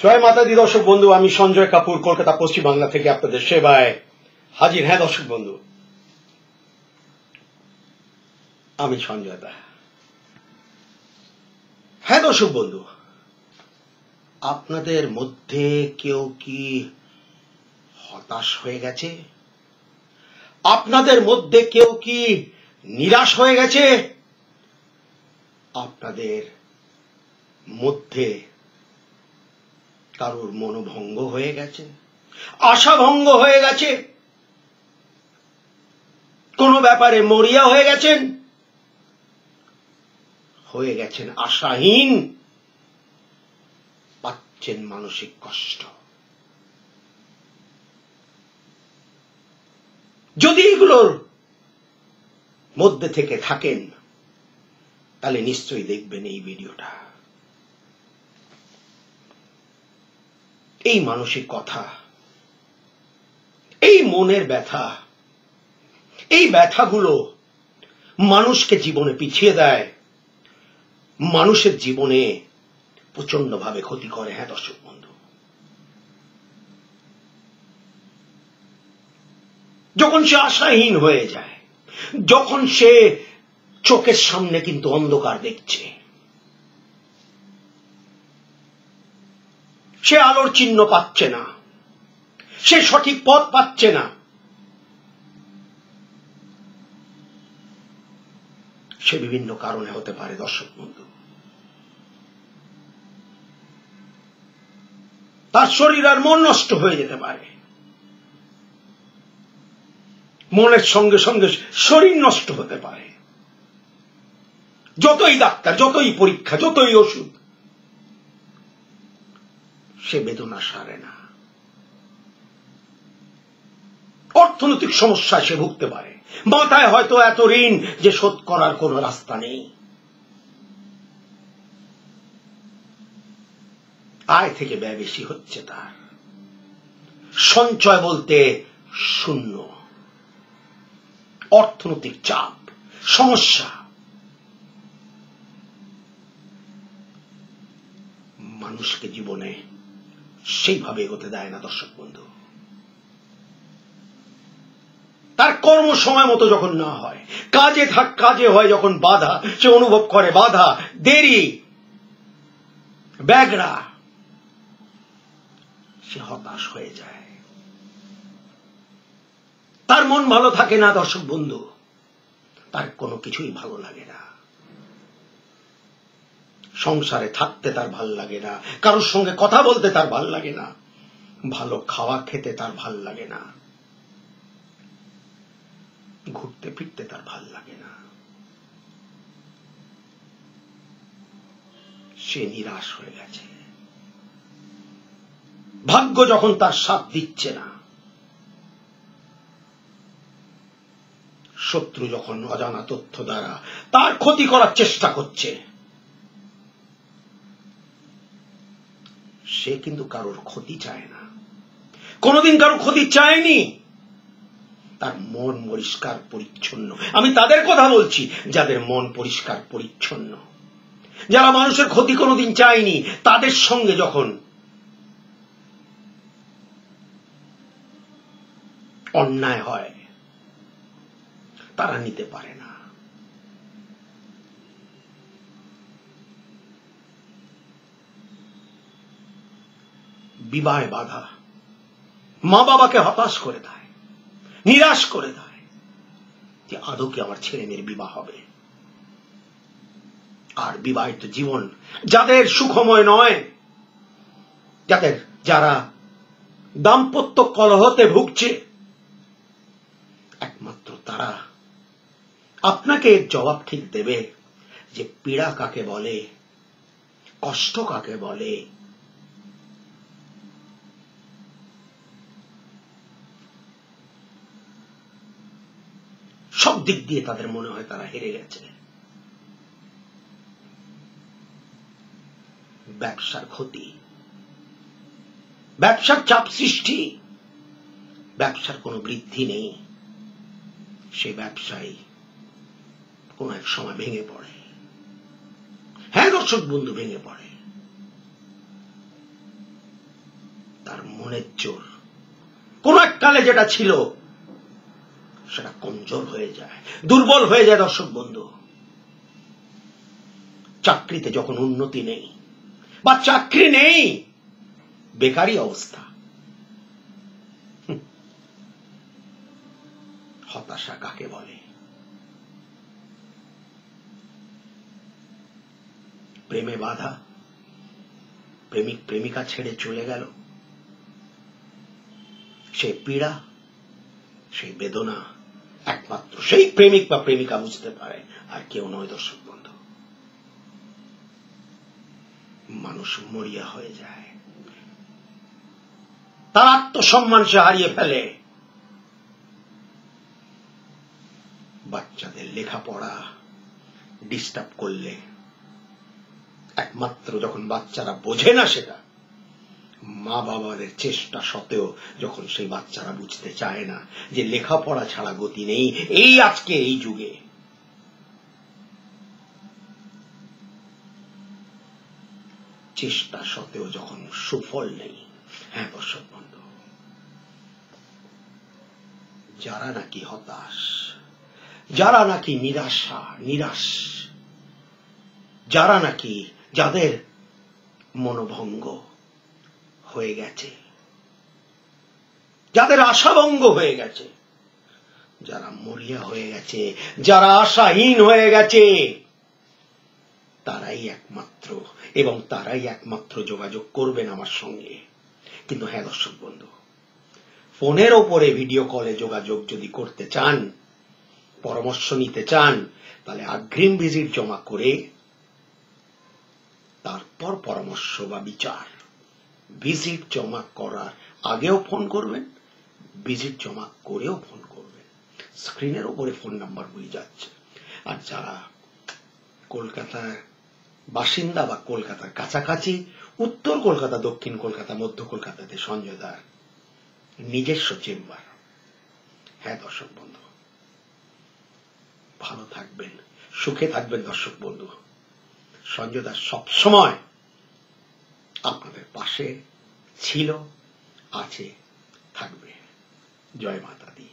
জয় মাতা দি দর্শক বন্ধু, আমি সঞ্জয় কাপুর কলকাতা পশ্চিম বাংলা থেকে আপনাদের সেবায় হাজির। হ্যাঁ দর্শক বন্ধু, আমি সঞ্জয় দা। হ্যাঁ দর্শক বন্ধু, আপনাদের মধ্যে কেউ কি হতাশ হয়ে গেছে? আপনাদের মধ্যে কেউ কি নিরাশ হয়ে গেছে? আপনাদের মধ্যে কারোর মনোভঙ্গ হয়ে গেছে, আশাভঙ্গ হয়ে গেছে, কোনো ব্যাপারে মরিয়া হয়ে গেছেন আশাহীন, পাচ্ছেন মানসিক কষ্ট। যদি এগুলোর মধ্যে থেকে থাকেন তাহলে নিশ্চয়ই দেখবেন এই ভিডিওটা। এই মানসিক কথা, এই মনের ব্যথা, এই ব্যথাগুলো মানুষকে জীবনে পিছিয়ে দেয়, মানুষের জীবনে প্রচন্ডভাবে ক্ষতি করে। হ্যাঁ দর্শক বন্ধু, যখন সে আশাহীন হয়ে যায়, যখন সে চোখের সামনে কিন্তু অন্ধকার দেখছে, সে আলোর চিহ্ন পাচ্ছে না, সে সঠিক পথ পাচ্ছে না, সে বিভিন্ন কারণে হতে পারে দর্শক বন্ধু। তার শরীর আর মন নষ্ট হয়ে যেতে পারে, মনের সঙ্গে সঙ্গে শরীর নষ্ট হতে পারে। যতই ডাক্তার, যতই পরীক্ষা, যতই ওষুধ, সে বেদনা সারে না। অর্থনৈতিক সমস্যায় সে ভুগতে পারে, মাথায় হয়তো এত ঋণ যে শোধ করার কোনো রাস্তা নেই, আয় থেকে ব্যয় বেশি হচ্ছে, তার সঞ্চয় বলতে শূন্য, অর্থনৈতিক চাপ, সমস্যা মানুষকে জীবনে সেইভাবে এগোতে দেয় না দর্শক বন্ধু। তার কর্ম সময় মতো যখন না হয়, কাজে হয় যখন বাধা, সে অনুভব করে বাধা, দেরি, ব্যাগরা, সে হতাশ হয়ে যায়। তার মন ভালো থাকে না দর্শক বন্ধু, তার কোনো কিছুই ভালো লাগে না। সংসারে থাকতে তার ভাল লাগে না, কারোর সঙ্গে কথা বলতে তার ভাল লাগে না, ভালো খাওয়া খেতে তার ভাল লাগে না, ঘুরতে ফিরতে তার ভাল লাগে না। সে নিরাশ হয়ে গেছে। ভাগ্য যখন তার সাথ দিচ্ছে না, শত্রু যখন অজানা তথ্য দ্বারা তার ক্ষতি করার চেষ্টা করছে, সে কিন্তু কারোর ক্ষতি চায় না, কোনোদিন কারোর ক্ষতি চায়নি। তার মন পরিষ্কার পরিচ্ছন্ন। আমি তাদের কথা বলছি যাদের মন পরিষ্কার পরিচ্ছন্ন, যারা মানুষের ক্ষতি কোনোদিন চায়নি। তাদের সঙ্গে যখন অন্যায় হয় তারা নিতে পারে না। বিবাহে বাধা মা বাবাকে হতাশ করে দেয়, নিরাশ করে দেয় যে আদৌ কি আমার ছেলে মেয়ের বিবাহ হবে। আর বিবাহিত জীবন যাদের সুখময় নয়, যারা দাম্পত্য কলহতে ভুগছে, একমাত্র তারা আপনাকে জবাব ঠিক দেবে যে পীড়া কাকে বলে, কষ্ট কাকে বলে। সব দিক দিয়ে তাদের মনে হয় তারা হেরে গেছে। ব্যবসার ক্ষতি, ব্যবসার চাপ সৃষ্টি, ব্যবসার কোনো বৃদ্ধি নেই, সেই ব্যবসায়ী কোন এক সময় ভেঙে পড়ে। হ্যাঁ দর্শক বন্ধু, ভেঙে পড়ে। তার মনের জোর কোন এক কালে যেটা ছিল সেটা কমজোর হয়ে যায়, দুর্বল হয়ে যায়। দর্শক বন্ধু, চাকরিতে যখন উন্নতি নেই বা চাকরি নেই, বেকারই অবস্থা, হতাশা কাকে বলে? প্রেমে বাধা, প্রেমিক প্রেমিকা ছেড়ে চলে গেল, সেই পীড়া, সেই বেদনা একমাত্র সেই প্রেমিক বা প্রেমিকা বুঝতে পারে, আর কেউ নয়। দর্শক বন্ধু, মানুষ মরিয়া হয়ে যায়, তার আত্মসম্মান সে হারিয়ে ফেলে। বাচ্চাদের লেখাপড়া ডিস্টার্ব করলে, একমাত্র যখন বাচ্চারা বোঝে না সেটা, মা বাবাদের চেষ্টা সত্ত্বেও যখন সেই বাচ্চারা বুঝতে চায় না যে লেখাপড়া ছাড়া গতি নেই, এই আজকে এই যুগে চেষ্টা সত্ত্বেও যখন সুফল নেই, হ্যাঁ দর্শক বন্ধু, যারা নাকি হতাশ, যারা নাকি নিরাশ, যারা নাকি যাদের মনোভঙ্গ হয়ে গেছে, যাদের আশাভঙ্গ হয়ে গেছে, যারা মরিয়া হয়ে গেছে, যারা আশাহীন হয়ে গেছে, তারাই একমাত্র এবং তারাই একমাত্র যোগাযোগ করবেন আমার সঙ্গে। কিন্তু হ্যাঁ দর্শক বন্ধু, ফোনের ওপরে ভিডিও কলে যোগাযোগ যদি করতে চান, পরামর্শ নিতে চান, তাহলে অগ্রিম ভিজিট জমা করে তারপর পরামর্শ বা বিচার। ভিজিট জমা করার আগেও ফোন করবেন, ভিজিট জমা করেও ফোন করবেন। স্ক্রিনের উপরে ফোন নাম্বার বই যাচ্ছে। আর যারা কলকাতার বাসিন্দা বা কলকাতার কাছাকাছি, উত্তর কলকাতা, দক্ষিণ কলকাতা, মধ্য কলকাতাতে সঞ্জয় দার নিজস্ব চেম্বার। হ্যাঁ দর্শক বন্ধু, ভালো থাকবেন, সুখে থাকবেন। দর্শক বন্ধু, সঞ্জয় দাস সবসময় আপনাদের পাশে ছিল, আছে, থাকবে। জয় মাতা দি।